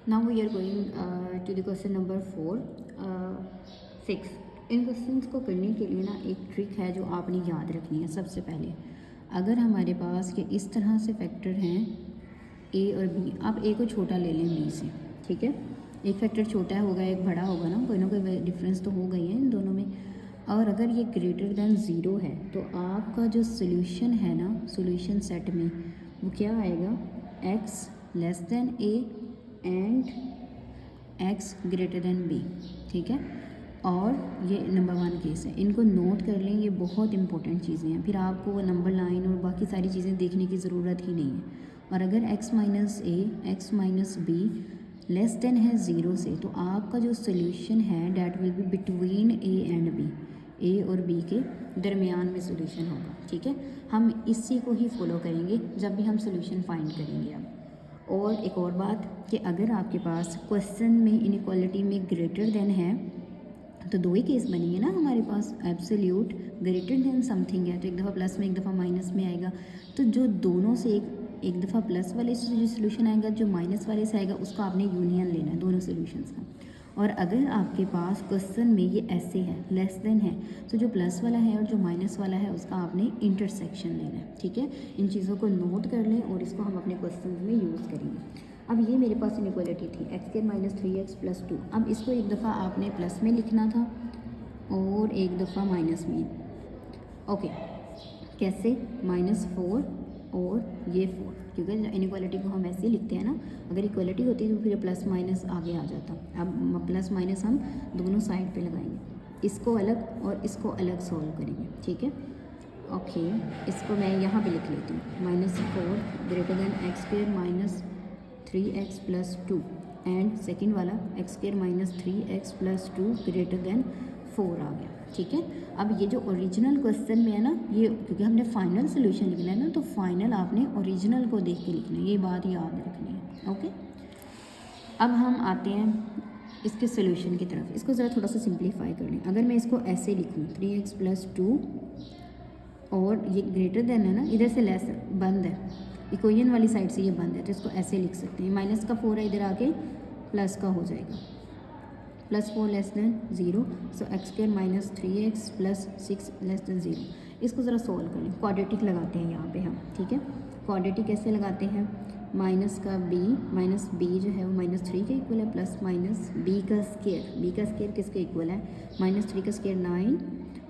Now we are going to the question number 6। इन questions को करने के लिए ना एक ट्रिक है जो आपने याद रखनी है। सबसे पहले अगर हमारे पास ये इस तरह से फैक्टर हैं ए और बी, आप ए को छोटा ले लें बी से, ठीक है। एक फैक्टर छोटा होगा एक बड़ा होगा ना कोई डिफरेंस तो हो गई है इन दोनों में। और अगर ये ग्रेटर दैन ज़ीरो है तो आपका जो सोल्यूशन है ना सोल्यूशन सेट में वो क्या आएगा, x less than a and x greater than b, ठीक है। और ये नंबर 1 केस है, इनको नोट कर लें, ये बहुत इंपॉर्टेंट चीज़ें हैं। फिर आपको वो नंबर लाइन और बाकी सारी चीज़ें देखने की ज़रूरत ही नहीं है। और अगर x minus A X minus B less than है ज़ीरो से तो आपका जो सोल्यूशन है that will be between A and B, A और बी के दरमियान में सोल्यूशन होगा, ठीक है। हम इसी को ही फॉलो करेंगे जब भी हम सोल्यूशन फाइंड करेंगे। अब और एक और बात कि अगर आपके पास क्वेश्चन में इनइक्वालिटी में ग्रेटर देन है तो दो ही केस बनेंगे ना हमारे पास, एब्सोल्यूट ग्रेटर देन समथिंग है तो एक दफ़ा प्लस में एक दफ़ा माइनस में आएगा। तो जो दोनों से एक दफ़ा प्लस वाले से जो सोल्यूशन आएगा जो माइनस वाले से आएगा उसका आपने यूनियन लेना है दोनों सोल्यूशंस का। और अगर आपके पास क्वेश्चन में ये ऐसे है लेस देन है तो जो प्लस वाला है और जो माइनस वाला है उसका आपने इंटरसेक्शन लेना है, ठीक है। इन चीज़ों को नोट कर लें और इसको हम अपने क्वेश्चन में यूज़ करेंगे। अब ये मेरे पास इनइक्वालिटी थी x square minus 3x plus 2। अब इसको एक दफ़ा आपने प्लस में लिखना था और एक दफ़ा माइनस में। ओके, कैसे, -4 और ये 4, क्योंकि इनइक्वालिटी को हम ऐसे ही लिखते हैं ना। अगर इक्वालिटी होती तो फिर प्लस माइनस आगे आ जाता। अब प्लस माइनस हम दोनों साइड पे लगाएंगे, इसको अलग और इसको अलग सॉल्व करेंगे, ठीक है। ओके, इसको मैं यहाँ पे लिख लेती हूँ, -4 greater than X square minus 3x plus 2 and second वाला X square minus 3x plus 2 greater than 4 आ गया, ठीक है। अब ये जो ओरिजिनल क्वेश्चन में है ना, ये क्योंकि हमने फाइनल सोल्यूशन लिखना है ना तो फाइनल आपने ओरिजिनल को देख के लिखना है, ये बात याद रखनी है, ओके। अब हम आते हैं इसके सोल्यूशन की तरफ। इसको ज़रा थोड़ा सा सिंप्लीफाई कर लें। अगर मैं इसको ऐसे लिखूँ 3x प्लस 2 और ये ग्रेटर देन है ना, इधर से लेस बंद है, इक्वेशन वाली साइड से ये बंद है तो इसको ऐसे लिख सकते हैं। माइनस का 4 है इधर आके प्लस का हो जाएगा, +4 less than 0, so x square minus 3x plus 6 less than 0। इसको ज़रा सोल्व कर लें, क्वाड्रेटिक लगाते हैं यहाँ पे हम, ठीक है। क्वाड्रेटिक कैसे लगाते हैं, माइनस b जो है वो -3 के इक्वल है, प्लस माइनस b का स्क्वायर किसके इक्वल है, -3 का स्क्वायर 9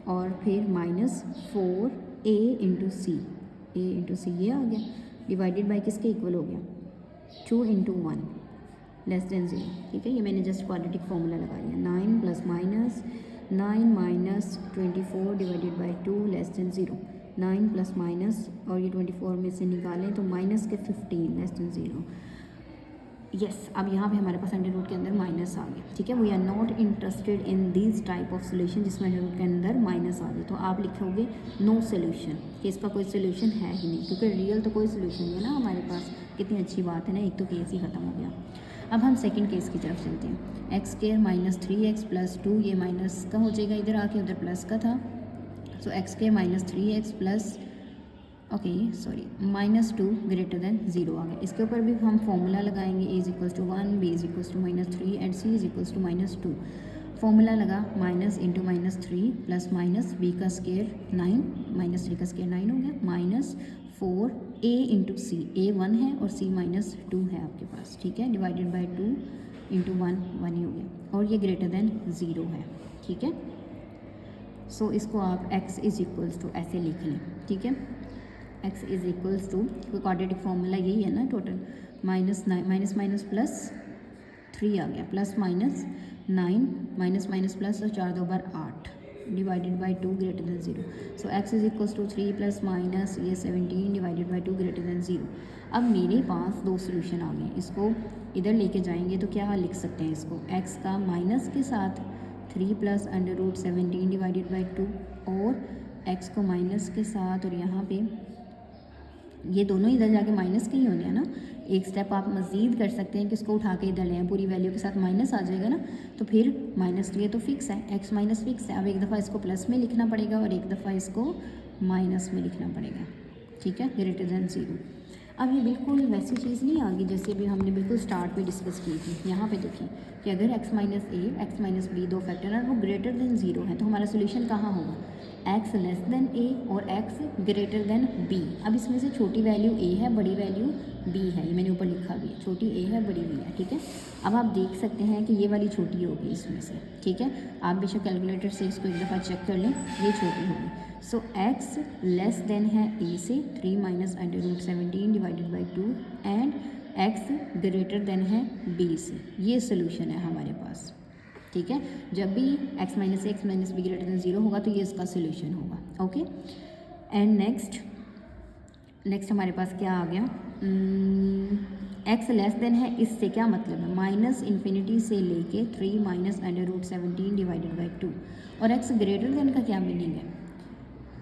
और फिर -4a इंटू सी ये आ गया, डिवाइडेड बाई किसके इक्वल हो गया, 2 इंटू 1 लेस देन 0, ठीक है। ये मैंने जस्ट क्वाड्रेटिक फॉर्मूला लगा लिया, 9 plus minus 9 minus 24 divided by 2 less than 0, 9 plus minus और ये 24 में से निकालें तो माइनस के 15 लेस देन 0। यस, अब यहाँ पे हमारे पास अंडर रूट के अंदर माइनस आ गया, ठीक है। We are not interested in this type of solution जिसमें अंडर रूट के अंदर माइनस आ जाए, तो आप लिखोगे नो सोल्यूशन, कि इसका कोई सोल्यूशन है ही नहीं, क्योंकि रियल तो कोई सोल्यूशन नहीं है ना हमारे पास। कितनी अच्छी बात है ना, एक तो केस ही ख़त्म हो गया। अब हम सेकंड केस की तरफ चलते हैं। X square minus 3x plus 2, ये माइनस का हो जाएगा इधर आके, उधर प्लस का था, so x square minus 3x plus -2 greater than 0 आ गया। इसके ऊपर भी हम फॉर्मूला लगाएंगे, a = 1, b = -3 and c = -2। Formula लगा minus into -3 plus minus b का स्क्वायर 9 -3 का स्क्वायर 9 हो गया, -4a इंटू सी, a 1 है और c -2 है आपके पास, ठीक है, डिवाइडेड बाई 2 इंटू 1 ही हो गया और ये ग्रेटर देन 0 है, ठीक है। सो इसको आप x = ऐसे लिख लें, ठीक है। x = क्वाड्रेटिक फॉर्मूला यही है ना, टोटल माइनस प्लस 3 आ गया, प्लस माइनस 9 माइनस प्लस और 4 2 बार 8 divided by 2 greater than 0, so x = 3 plus minus ये 17 डिवाइडेड बाई 2 ग्रेटर देन 0। अब मेरे पास दो सोल्यूशन आ गए, इसको इधर लेके जाएंगे तो क्या लिख सकते हैं इसको, x का माइनस के साथ 3 प्लस √17 डिवाइडेड बाई 2 और x को माइनस के साथ, और यहाँ पे ये दोनों इधर जाके माइनस के ही होने हैं ना। एक स्टेप आप मज़ीद कर सकते हैं कि इसको उठा के इधर लें, पूरी वैल्यू के साथ माइनस आ जाएगा ना, तो फिर माइनस लिए तो फिक्स है, x माइनस फिक्स है। अब एक दफ़ा इसको प्लस में लिखना पड़ेगा और एक दफ़ा इसको माइनस में लिखना पड़ेगा, ठीक है, ग्रेटर देन 0। अब ये बिल्कुल वैसी चीज़ नहीं आ गई जैसे भी हमने बिल्कुल स्टार्ट पे डिस्कस की थी। यहाँ पे देखिए कि अगर x minus A X minus B दो फैक्टर और वो ग्रेटर देन ज़ीरो है तो हमारा सोल्यूशन कहाँ होगा, x लेस देन ए और x ग्रेटर देन b। अब इसमें से छोटी वैल्यू a है, बड़ी वैल्यू b है, ये मैंने ऊपर लिखा भी है, छोटी a है बड़ी b है, ठीक है। अब आप देख सकते हैं कि ये वाली छोटी होगी इसमें से, ठीक है। आप बेशक कैलकुलेटर से इसको एक दफ़ा चेक कर लें, ये छोटी होगी। सो x लेस देन है a से 3 minus under root 17 divided by 2 and x greater than है b से। ये सोल्यूशन है हमारे पास, ठीक है। जब भी x minus be greater than zero होगा तो ये इसका सोल्यूशन होगा, ओके। एंड नेक्स्ट हमारे पास क्या आ गया, x लेस देन है, इससे क्या मतलब है, माइनस इन्फिनिटी से लेके 3 minus under root 17 divided by 2। और x ग्रेटर देन का क्या मीनिंग है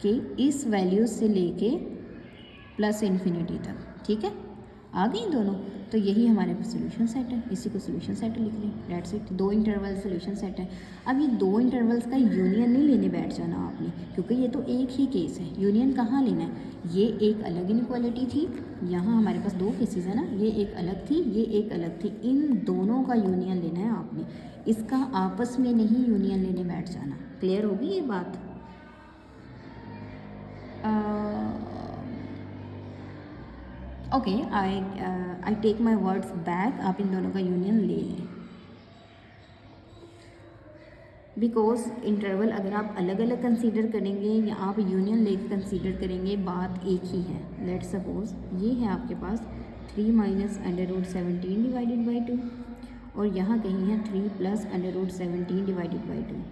कि इस वैल्यू से लेके प्लस इन्फिनिटी तक, ठीक है। आ गई दोनों, तो यही हमारे पास सोल्यूशन सेट है, इसी को सोल्यूशन सेट लिख लें, डेट्स इट। दो इंटरवल सोल्यूशन सेट है। अब ये दो इंटरवल्स का यूनियन नहीं लेने बैठ जाना आपने, क्योंकि ये तो एक ही केस है। यूनियन कहाँ लेना है, ये एक अलग इनक्वालिटी थी, यहाँ हमारे पास दो केसेस है ना, ये एक अलग थी, ये एक अलग थी, इन दोनों का यूनियन लेना है आपने, इसका आपस में नहीं यूनियन लेने बैठ जाना। क्लियर होगी ये बात। Okay, I take my words back, आप इन दोनों का यूनियन ले लें, बिकॉज इंटरवल अगर आप अलग अलग कंसीडर करेंगे या आप यूनियन लेकर कंसीडर करेंगे, बात एक ही है। लेट सपोज ये है आपके पास 3 minus under root 17 divided by 2 और यहाँ कहीं है 3 plus under root 17 divided by 2,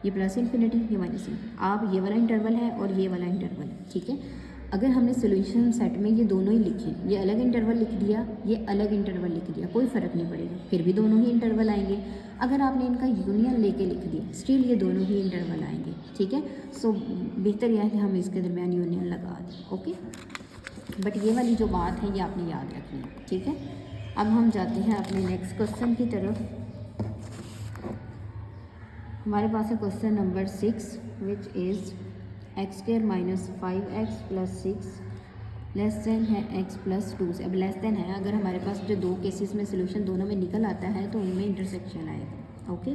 ये प्लस इन्फिनिटी, ये माइनस। आप ये वाला इंटरवल है और ये वाला इंटरवल है, ठीक है। अगर हमने सोल्यूशन सेट में ये दोनों ही लिखे, ये अलग इंटरवल लिख दिया, ये अलग इंटरवल लिख दिया, कोई फ़र्क नहीं पड़ेगा, फिर भी दोनों ही इंटरवल आएंगे। अगर आपने इनका यूनियन लेके लिख दिया, स्टिल ये दोनों ही इंटरवल आएंगे, ठीक है। सो बेहतर यह है कि हम इसके दरमियान यूनियन लगा दें, ओके। बट ये वाली जो बात है ये आपने याद रखनी है, ठीक है। अब हम जाते हैं अपने नेक्स्ट क्वेश्चन की तरफ। हमारे पास है question number 6 which is x square minus 5x plus 6 less than है x प्लस 2 से। अब लेस देन है, अगर हमारे पास जो दो केसेस में सोल्यूशन दोनों में निकल आता है तो उनमें इंटरसेक्शन आएगा, ओके।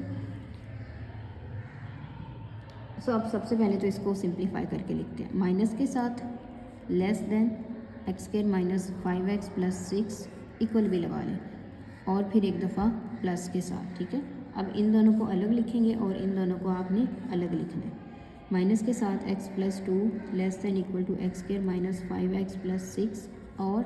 सो अब सबसे पहले तो इसको सिंप्लीफाई करके लिखते हैं, माइनस के साथ less than X square minus 5x plus 6 equal भी लगा लें और फिर एक दफ़ा प्लस के साथ, ठीक है। अब इन दोनों को अलग लिखेंगे और इन दोनों को आपने अलग लिखना है। माइनस के साथ x plus 2 less than equal to x square minus 5x plus 6 और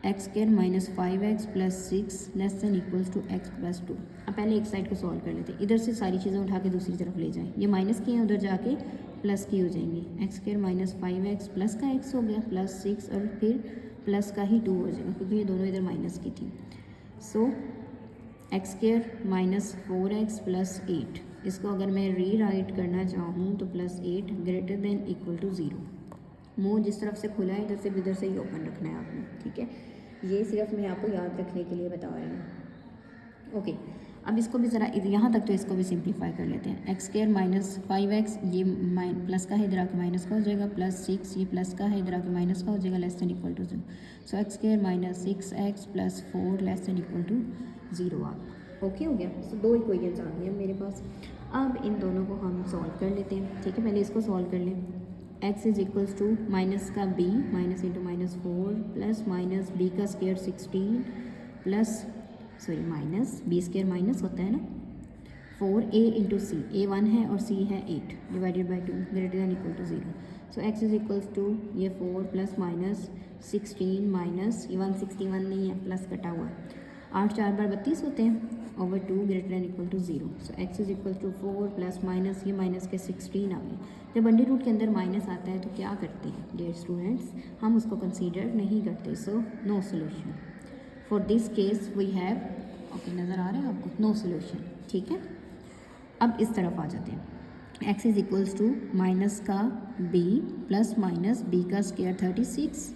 x square minus 5x plus 6 less than equals to x plus 2। अब पहले एक साइड को सॉल्व कर लेते हैं, इधर से सारी चीज़ें उठा के दूसरी तरफ ले जाएं। ये माइनस की हैं, उधर जाके प्लस की हो जाएंगी। X square minus 5x plus का x हो गया प्लस 6 और फिर प्लस का ही 2 हो जाएगा क्योंकि ये दोनों इधर माइनस की थी। So x square minus 4x plus 8, इसको अगर मैं री राइट करना चाहूँ तो plus 8 greater than equal to 0। मुँह जिस तरफ से खुला है इधर से भी इधर से ही ओपन रखना है आपने, ठीक है। ये सिर्फ मैं आपको याद रखने के लिए बता रही हूँ, ओके। अब इसको भी ज़रा यहाँ तक तो इसको भी सिंप्लीफाई कर लेते हैं। एक्स स्क्वायर माइनस 5x, ये प्लस का है, इधर आके माइनस का हो जाएगा, प्लस 6 ये प्लस का है, इधर आके माइनस का हो जाएगा, less than equal to 0। So x square minus 6x plus 4 less than equal to 0 आ गया, ओके हो गया। सो दो इक्वेशंस आ गई हैं मेरे पास। अब इन दोनों को हम सॉल्व कर लेते हैं, ठीक है। पहले इसको सॉल्व कर लें। x is equals to minus का b minus into minus 4 plus minus b का square 16 plus minus b square minus होता है ना 4a इंटू सी, a 1 है और c है 8 divided by 2 greater than equal to 0। So x is equals to ये 4 plus minus 16 minus ये 161 नहीं है प्लस कटा हुआ है, 8 4 बार 32 होते हैं over 2 greater than equal to 0। So x is equal to 4 plus minus ये माइनस के 16 आ गए। जब अंडर रूट के अंदर माइनस आता है तो क्या करते हैं डियर स्टूडेंट्स, हम उसको कंसीडर नहीं करते। So no solution for this case we have, okay नज़र आ रहा है आपको, नो सोल्यूशन, ठीक है। अब इस तरफ आ जाते हैं। x is equals to minus का b प्लस माइनस b का square 36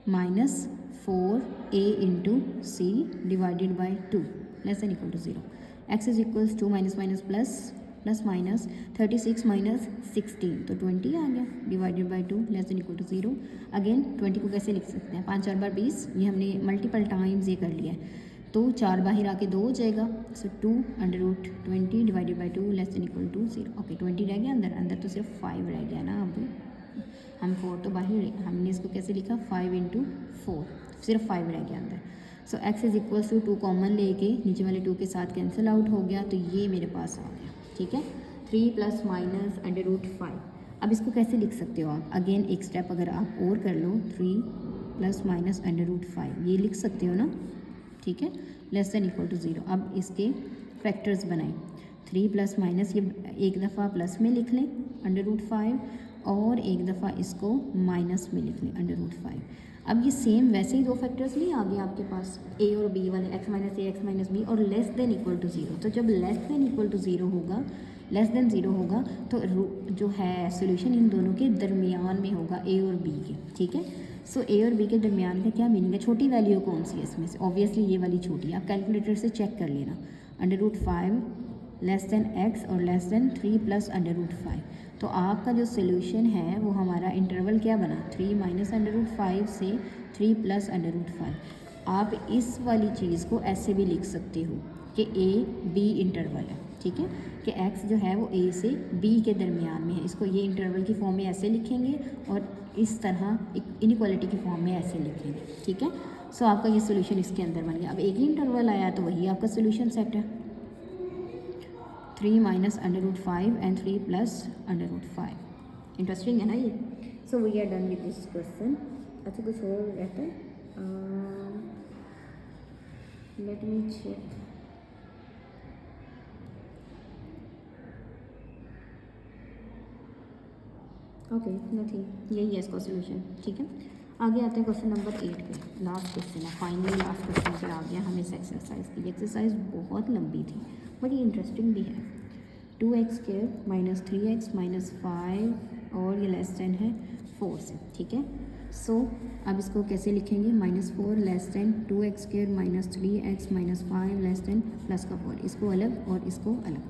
minus 4a into C divided by 2 less than equal to 0। x is equals to minus minus plus plus minus 36 minus 16 तो 20 आ गया, divided by 2 less than equal to 0। Again 20 को कैसे लिख सकते हैं, 5 4 बार 20, ये हमने मल्टीपल टाइम्स ये कर लिया है, तो 4 बाहर आके 2 हो जाएगा। So 2 under root 20 divided by 2 less than equal to 0। Okay 20 रह गया अंदर, अंदर तो सिर्फ 5 रह गया ना। अब हम 4 तो बाहर, हमने इसको कैसे लिखा 5 इंटू 4, सिर्फ 5 रह गया अंदर। So x is equals to 2 common लेके नीचे वाले 2 के साथ कैंसिल आउट हो गया, तो ये मेरे पास आ गया। ठीक है, 3 प्लस माइनस अंडर रूट 5। अब इसको कैसे लिख सकते हो आप, अगेन एक स्टेप अगर आप और कर लो, 3 प्लस माइनस अंडर रूट 5 ये लिख सकते हो ना। ठीक है, लेस देन इक्वल टू 0। अब इसके फैक्टर्स बनाएं, 3 प्लस माइनस ये एक दफ़ा प्लस में लिख लें अंडर रूट 5, और एक दफ़ा इसको माइनस में लिख लें अंडर रूट 5। अब ये सेम वैसे ही दो फैक्टर्स नहीं आ गए आपके पास, ए और बी वाले, x minus A X minus B, और लेस देन इक्वल टू 0। तो जब लेस देन इक्वल टू 0 होगा, लेस देन 0 होगा, तो जो है सोल्यूशन इन दोनों के दरमियान में होगा, ए और बी के। ठीक है, सो ए और बी के दरमियान का क्या मीनिंग है, छोटी वैल्यू कौन सी है इसमें से, ऑब्वियसली ये वाली छोटी, आप कैलकुलेटर से चेक कर लेना। Under root 5 less than X और less than 3 plus under root 5। तो आपका जो सोल्यूशन है वो हमारा इंटरवल क्या बना, 3 माइनस अंडर रूट 5 से 3 प्लस अंडर रूट 5। आप इस वाली चीज़ को ऐसे भी लिख सकते हो कि ए बी इंटरवल है। ठीक है, कि एक्स जो है वो ए से बी के दरमियान में है, इसको ये इंटरवल की फॉर्म में ऐसे लिखेंगे, और इस तरह इनइक्वालिटी की फॉर्म में ऐसे लिखेंगे। ठीक है, सो आपका ये सोल्यूशन इसके अंदर बन गया। अब एक ही इंटरवल आया तो वही आपका सोल्यूशन सेट है, 3 minus under root 5 and 3 plus under root 5। Interesting है ना ये। So we are done with this question. अच्छा कुछ और रहता है, let me check. Okay nothing, यही है इसका सोल्यूशन। ठीक है, आगे आते हैं क्वेश्चन नंबर 8 पे, लास्ट क्वेश्चन है, फाइनली लास्ट क्वेश्चन पे आ गया हम इस एक्सरसाइज की। एक्सरसाइज बहुत लंबी थी बट ये इंटरेस्टिंग भी है। 2x² माइनस 3x माइनस 5 और ये लेस देन है 4 से। ठीक है, सो अब इसको कैसे लिखेंगे, -4 less then 2x² minus 3x minus 5 less then plus का 4, इसको अलग और इसको अलग।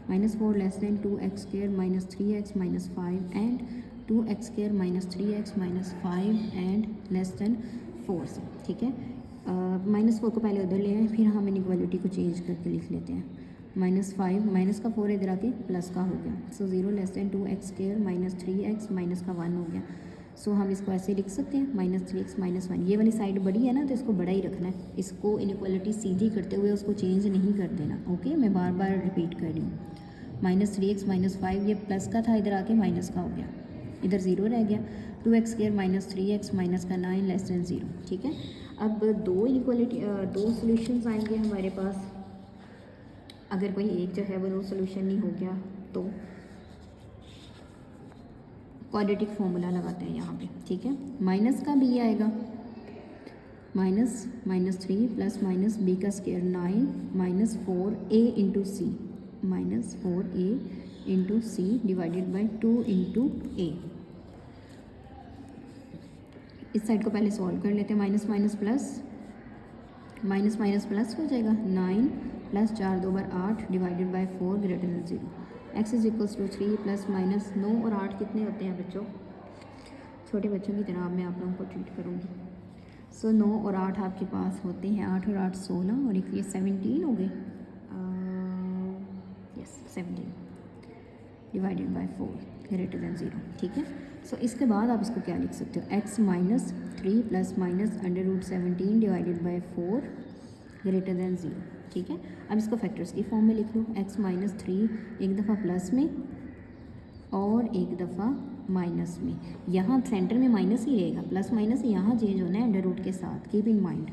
-4 less then 2x² minus 3x minus 5 and 2x² minus 3x minus 5 and less than 4 से। ठीक है, -4 को पहले उधर ले आए, फिर हम इनइक्वालिटी को चेंज करके लिख लेते हैं। -5 माइनस का 4 इधर आके प्लस का हो गया, सो 0 less than 2x² minus 3x minus का 1 हो गया। सो हम इसको ऐसे लिख सकते हैं, -3x माइनस 1। ये वाली साइड बड़ी है ना, तो इसको बड़ा ही रखना है, इसको इनइक्वालिटी सीधी करते हुए उसको चेंज नहीं कर देना। ओके, मैं बार बार रिपीट कर रही हूँ। -3x माइनस 5 ये प्लस का था, इधर आके माइनस का हो गया, इधर 0 रह गया। 2x² माइनस 3x माइनस का 9 लेस देन 0। ठीक है, अब दो इनइक्वालिटी, दो सोल्यूशंस आएंगे हमारे पास। अगर कोई एक जो है वो दो सोल्यूशन नहीं हो गया तो क्वाड्रेटिक फॉर्मूला लगाते हैं यहाँ पे। ठीक है, माइनस का बी आएगा, -3 प्लस माइनस बी का square 9 minus 4a into C, -4a into C divided by 2 into A. इस साइड को पहले सॉल्व कर लेते हैं, माइनस माइनस प्लस हो जाएगा, 9 प्लस 4 2 बार 8 divided by 4 greater than 0। X is equals to 3 plus minus 9 और 8 कितने होते हैं बच्चों, छोटे बच्चों की तरह मैं आप लोगों को ट्रीट करूँगी। सो 9 और 8 आपके पास होते हैं, 8 और 8 16 और एक ये 17 हो गए, yes 17 divided by 4 greater than 0। ठीक है, सो इसके बाद आप इसको क्या लिख सकते हो, x minus 3 plus minus under root 17 divided by 4 greater than 0। ठीक है, अब इसको फैक्टर्स की फॉर्म में लिख लो, x माइनस 3 एक दफ़ा प्लस में और एक दफ़ा माइनस में, यहाँ सेंटर में माइनस ही रहेगा, प्लस माइनस यहाँ चेंज होना है अंडर रूट के साथ, keep in mind.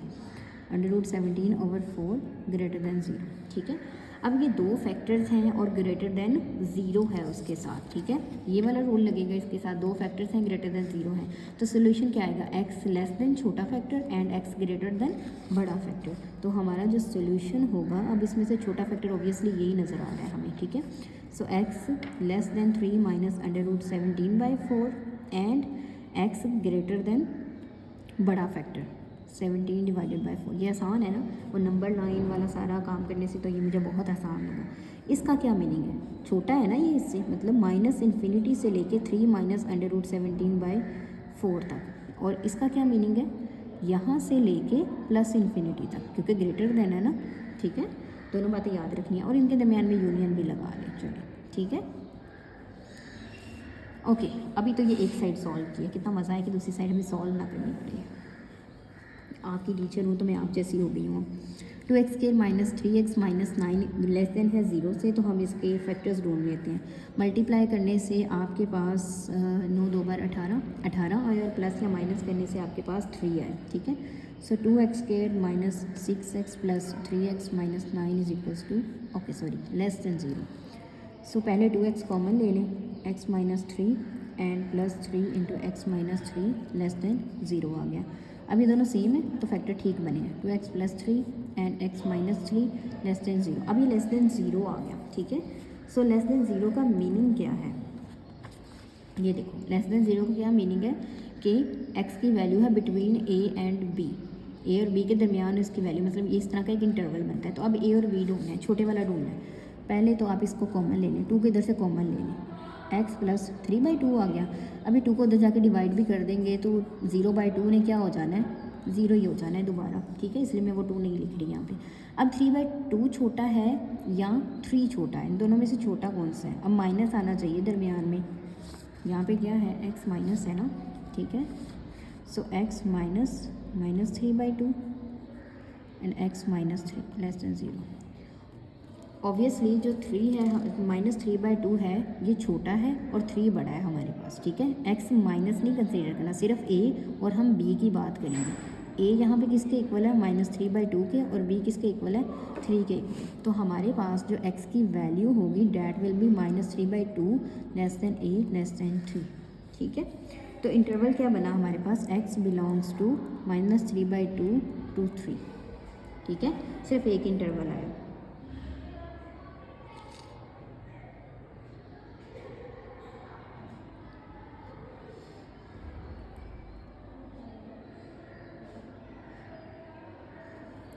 Under root 17 over 4 greater than 0। ठीक है, अब ये दो फैक्टर्स हैं और ग्रेटर देन 0 है उसके साथ। ठीक है, ये वाला रूल लगेगा इसके साथ, दो फैक्टर्स हैं ग्रेटर देन 0 हैं, तो सोल्यूशन क्या आएगा, x लेस देन छोटा factor and x greater than बड़ा फैक्टर। तो हमारा जो सोल्यूशन होगा, अब इसमें से छोटा फैक्टर ऑब्वियसली यही नज़र आ रहा है हमें। ठीक है, so x less than 3 minus under root 17 by 4 and x greater than बड़ा फैक्टर 17 डिवाइडेड बाई 4। ये आसान है ना, वो नंबर 9 वाला वाला सारा काम करने से तो ये मुझे बहुत आसान लगा। इसका क्या मीनिंग है, छोटा है ना ये इससे, मतलब माइनस इन्फिनिटी से लेके 3 माइनस √17/4 तक। और इसका क्या मीनिंग है, यहाँ से लेके प्लस इन्फिनिटी तक, क्योंकि ग्रेटर देन है ना, ठीक है। दोनों बातें याद रखनी है और इनके दरमियान में यूनियन भी लगा लें, चलिए ठीक है। ओके, अभी तो ये एक साइड सॉल्व किया, कितना मज़ा है कि दूसरी साइड हमें सॉल्व ना करनी पड़े। आपकी टीचर हूँ तो मैं आप जैसी हो गई हूँ। 2x² minus 3x minus 9 less than है 0 से, तो हम इसके फैक्टर्स ढूंढ लेते हैं। मल्टीप्लाई करने से आपके पास 9 2 बार 18 और प्लस या माइनस करने से आपके पास 3 है, ठीक है। So 2x² minus 6x plus 3x minus 9 is equals to, okay sorry, less than 0। So पहले 2x कॉमन ले लें, x minus 3 and plus 3 into x minus 3 less than 0 आ गया। अब ये दोनों सेम है तो फैक्टर ठीक बने हैं, 2x plus 3 and x minus 3 less than 0। अब ये लेस देन 0 आ गया, ठीक है। सो लेस देन 0 का मीनिंग क्या है, ये देखो, लेस देन 0 का क्या मीनिंग है कि x की वैल्यू है between a and b, a और b के दरमियान इसकी वैल्यू, मतलब इस तरह का एक इंटरवल बनता है। तो अब a और b ढूंढना है, छोटे वाला ढूंढना है। पहले तो आप इसको कॉमन ले लें, 2 को इधर से कॉमन ले लें, x प्लस 3/2 आ गया। अभी 2 को उधर जाके डिवाइड भी कर देंगे तो 0/2 ने क्या हो जाना है, 0 ही हो जाना है दोबारा, ठीक है, इसलिए मैं वो 2 नहीं लिख रही यहाँ पे। अब 3/2 छोटा है या 3 छोटा है, इन दोनों में से छोटा कौन सा है। अब माइनस आना चाहिए दरमियान में, यहाँ पे क्या है, x माइनस है ना, ठीक है। So x minus 3/2 and x minus 3 less than 0। Obviously जो 3 है माइनस 3/2 है, ये छोटा है और 3 बड़ा है हमारे पास, ठीक है। x माइनस नहीं कंसीडर करना, सिर्फ a और हम b की बात करेंगे। a यहाँ पे किसके इक्वल है, माइनस 3/2 के, और b किसके इक्वल है, 3 के इक्वल। तो हमारे पास जो x की वैल्यू होगी that will be minus 3/2 less than a less than 3, ठीक है। तो इंटरवल क्या बना हमारे पास, x belongs to minus 3/2 to 3, ठीक है, सिर्फ एक इंटरवल आया।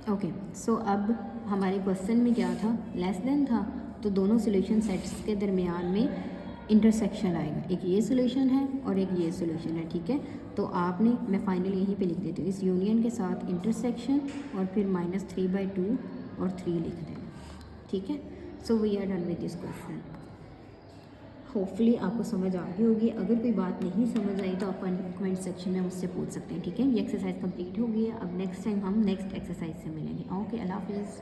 ओके, सो अब हमारे क्वेश्चन में क्या था, लेस देन था, तो दोनों सॉल्यूशन सेट्स के दरमियान में इंटरसेक्शन आएगा, एक ये सॉल्यूशन है और एक ये सॉल्यूशन है, ठीक है। तो आपने, मैं फाइनली यहीं पे लिख देती हूँ, इस यूनियन के साथ इंटरसेक्शन और फिर माइनस 3/2 और 3 लिख देना, ठीक है। So we are done with this question. Hopefully आपको समझ आ गई होगी। अगर कोई बात नहीं समझ आई तो आप कमेंट सेक्शन में मुझसे पूछ सकते हैं, ठीक है। ये एक्सरसाइज कंप्लीट हो गई है। अब नेक्स्ट टाइम हम नेक्स्ट एक्सरसाइज से मिलेंगे। ओके, अल्लाह हाफिज़।